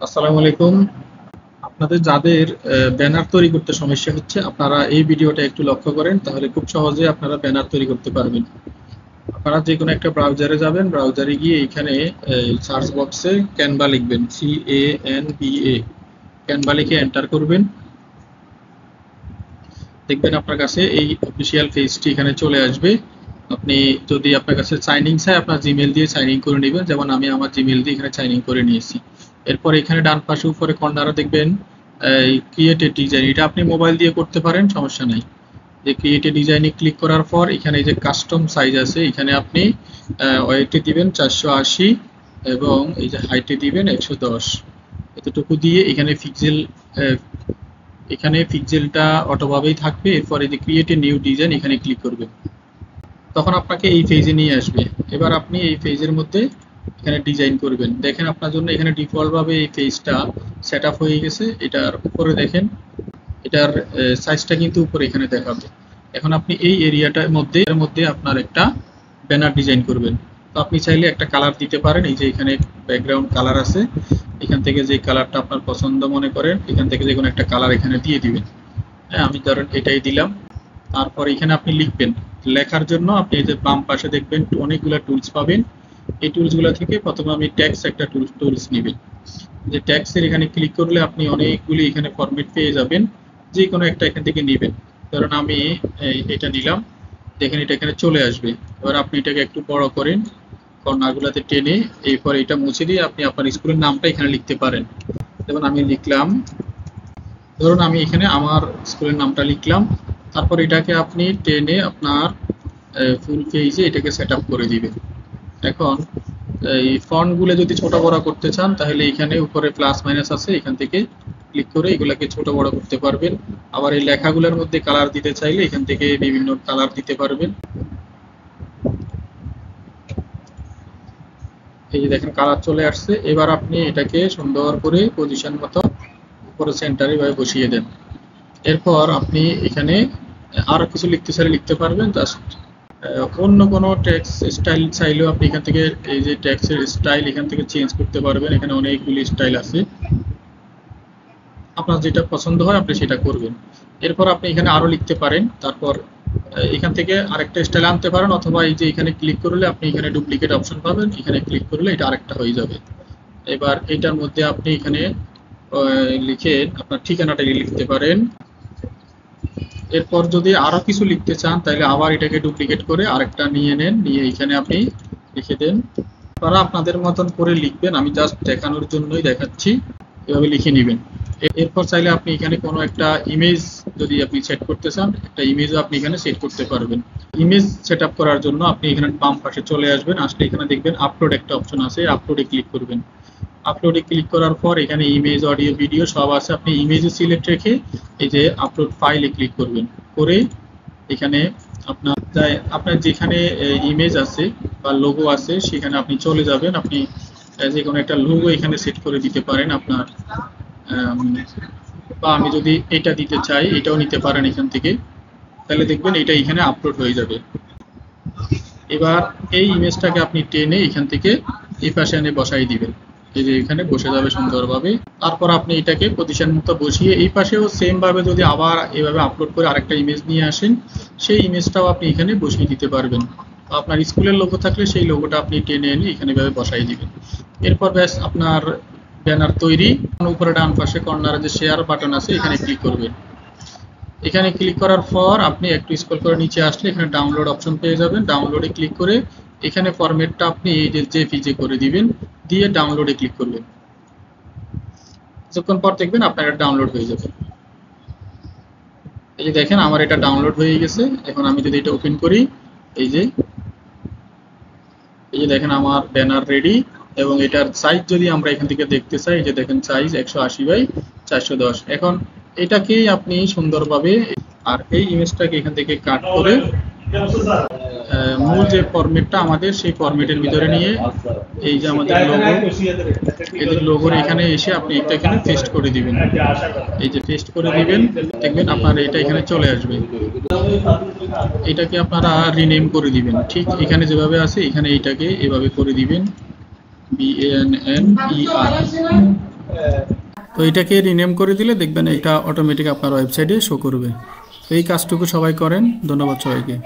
আসসালামু আলাইকুম। আপনাদের যাদের ব্যানার তৈরি করতে সমস্যা হচ্ছে, আপনারা এই ভিডিওটা একটু লক্ষ্য করেন, তাহলে খুব সহজে আপনারা ব্যানার তৈরি করতে পারবেন। আপনারা যেকোনো একটা ব্রাউজারে যাবেন, ব্রাউজারে গিয়ে এখানে সার্চ বক্সে ক্যানভা লিখবেন, CANVA, ক্যানভা লিখে এন্টার করবেন। দেখবেন আপনার কাছে এই অফিসিয়াল পেজটি এখানে চলে আসবে। আপনি যদি আপনার কাছে সাইন ইন চাই, আপনার জিমেল দিয়ে সাইন ইন করে নেবেন, যেমন আমি আমার জিমেল দিয়ে এখানে সাইন ইন করে নিয়েছি। এরপর এখানে ডান পাশে উপরে কর্নারে দেখবেন ক্রিয়েট এ ডিজাইন, এটা আপনি মোবাইল দিয়ে করতে পারেন, সমস্যা নাই। যে ক্রিয়েট এ ডিজাইনে ক্লিক করার পর এখানে যে কাস্টম সাইজ আছে, এখানে আপনি ওয়েটে দিবেন 480 এবং এই যে হাইটে দিবেন 110, এতটুকু দিয়ে এখানে পিক্সেলটা অটোভাবেই থাকবে। এরপর এই যে ক্রিয়েট এ নিউ ডিজাইন এখানে ক্লিক করবেন, তখন আপনাকে এই পেজে নিয়ে আসবে। এবার আপনি এই পেজের মধ্যে এখানে ডিজাইন করবেন। দেখেন আপনার জন্য এখানে ডিফল্ট ভাবে এই পেজটা সেট আপ হয়ে গেছে। এটার উপরে দেখেন, এটার সাইজটা কিন্তু উপরে এখানে দেখাবে। এখন আপনি এই এরিয়াটার মধ্যে আপনার একটা ব্যানার ডিজাইন করবেন। তো আপনি চাইলে একটা কালার দিতে পারেন, এই যে এখানে ব্যাকগ্রাউন্ড কালার আছে, এখান থেকে যে কালারটা আপনার পছন্দ মনে করেন এখান থেকে যে কোনো একটা কালার এখানে দিয়ে দিবেন। হ্যাঁ, আমি ধরেন এটাই দিলাম। তারপর এখানে আপনি লিখবেন। লেখার জন্য আপনি এই যে বাম পাশে দেখবেন অনেকগুলো টুলস পাবেন। এই টুলসগুলো থেকে প্রথমে আমি টেক্সট একটা টুলস নেবেন। যে টেক্সটের এখানে ক্লিক করলে আপনি অনেকগুলি এখানে ফরম্যাট পেয়ে যাবেন, যে কোনো একটা এখান থেকে নেবেন। ধরুন আমি এটা নিলাম, দেখেন এটা এখানে চলে আসবে। এবার আপনি এটাকে একটু বড় করেন, কর্নারগুলোতে টেনে, এরপর এটা মুছে দিয়ে আপনি আপনার স্কুলের নামটা এখানে লিখতে পারেন। যেমন আমি লিখলাম, ধরুন আমি এখানে আমার স্কুলের নামটা লিখলাম। তারপর এটাকে আপনি টেনে আপনার ফুল পেজে এটাকে সেট আপ করে দিবেন। এখন এই ফন্টগুলো যদি ছোট বড় করতে চান, তাহলে এখানে উপরে প্লাস মাইনাস আছে, এখান থেকে ক্লিক করে এগুলাকে ছোট বড় করতে পারবেন। আবার এই লেখাগুলোর মধ্যে কালার দিতে চাইলে এখান থেকে বিভিন্ন কালার দিতে পারবেন। এই যে দেখেন কালার চলে আসছে। এবার আপনি এটাকে সুন্দর করে পজিশন মতো উপরে সেন্টারে ভাবে বসিয়ে দেন। এরপর আপনি এখানে আরো কিছু লিখতে চাইলে লিখতে পারবেন। জাস্ট অন্য কোনো টেক্সট স্টাইল চাইলেও আপনি এখান থেকে এই যে টেক্সটের স্টাইল এখান থেকে চেঞ্জ করতে পারবেন। এখানে অনেকগুলি স্টাইল আছে, আপনার যেটা পছন্দ হয় আপনি সেটা করবেন। এরপর আপনি এখানে আরো লিখতে পারেন। তারপর এখান থেকে আরেকটা স্টাইল আনতে পারেন, অথবা এই যে এখানে ক্লিক করলে আপনি এখানে ডুপ্লিকেট অপশন পাবেন, এখানে ক্লিক করলে এটা আরেকটা হয়ে যাবে। এবার এটার মধ্যে আপনি এখানে লিখে আপনার ঠিকানাটা লিখতে পারেন। এরপর যদি আরো কিছু লিখতে চান, তাহলে আবার এটাকে ডুপ্লিকেট করে আরেকটা নিয়ে নেন, নিয়ে এখানে আপনি লিখে দেন। আপনারা আপনাদের মতন করে লিখবেন, আমি জাস্ট দেখানোর জন্যই দেখাচ্ছি, এভাবে লিখে নেবেন। এরপর চাইলে আপনি এখানে কোনো একটা ইমেজ যদি আপনি সেট করতে চান, একটা ইমেজও আপনি এখানে সেট করতে পারবেন। ইমেজ সেট আপ করার জন্য আপনি এখানে বাম পাশে চলে আসবেন, আসলে এখানে দেখবেন আপলোড একটা অপশন আছে, আপলোডে ক্লিক করবেন। আপলোডে ক্লিক করার পর এখানে ইমেজ, অডিও, ভিডিও সব আছে। আপনি ইমেজে সিলেক্ট রেখে এই যে আপলোড ফাইলে ক্লিক করবেন, করে এখানে আপনার যেখানে ইমেজ আছে বা লোগো আছে সেখানে আপনি চলে যাবেন। আপনি যে কোনো একটা লোগো এখানে সেট করে দিতে পারেন আপনার, বা আমি যদি এটা দিতে চাই এটাও নিতে পারেন এখান থেকে। তাহলে দেখবেন এটা এখানে আপলোড হয়ে যাবে। এবার এই ইমেজটাকে আপনি টেনে এখান থেকে এই পাশে এনে বসাই দিবেন, এই যে এখানে বসে যাবে সুন্দরভাবে। তারপর আপনি এটাকে পজিশন মতো বসিয়ে এই পাশেও সেম ভাবে যদি আবার এভাবে আপলোড করে আরেকটা ইমেজ নিয়ে আসেন, সেই ইমেজটাও আপনি এখানে বসিয়ে দিতে পারবেন। আপনার স্কুলের লোগো থাকলে সেই লোগোটা আপনি টেনে এনে এখানে এভাবে বসাই দিবেন। এরপর ব্যাস আপনার ব্যানার তৈরি। উপরে ডান পাশে কর্নারে যে শেয়ার বাটন আছে এখানে ক্লিক করবেন। এখানে ক্লিক করার পর আপনি একটু স্ক্রল করে নিচে আসলে এখানে ডাউনলোড অপশন পেয়ে যাবেন। ডাউনলোডে ক্লিক করে এখানে ফরম্যাটটা আপনি এই যে জেপিজি করে দিবেন, দিয়ে ডাউনলোডে ক্লিক করবেন। কিছুক্ষণ পর দেখবেন আপনার এটা ডাউনলোড হয়ে যাবে। এই যে দেখেন আমার এটা ডাউনলোড হয়ে গেছে। এখন আমি যদি এটা ওপেন করি, এই যে দেখেন আমার ব্যানার রেডি। এবং এটার সাইজ যদি আমরা এখান থেকে দেখতে চাই, এই যে দেখেন সাইজ 180x410। এখন এটাকেই আপনি সুন্দরভাবে, আর এই ইমেজটাকে এখান থেকে কাট করে মূল যে ফরম্যাটটা আমাদের সেই ফরম্যাটের ভিতরে নিয়ে এই যে আমাদের লোগো, এদের লোগোর এখানে এসে আপনি এটা এখানে পেস্ট করে দিবেন। এই যে পেস্ট করে দিবেন, দেখবেন আপনার এটা এখানে চলে আসবে। এটাকে আপনারা রিনেম করে দিবেন, ঠিক এখানে যেভাবে আছে এখানে এটাকে এভাবে করে দিবেন, BANNER। তো এটাকে রিনেম করে দিলে দেখবেন এটা অটোমেটিক আপনার ওয়েবসাইটে শো করবে। তো এই কাজটুকু সবাই করেন। ধন্যবাদ সবাইকে।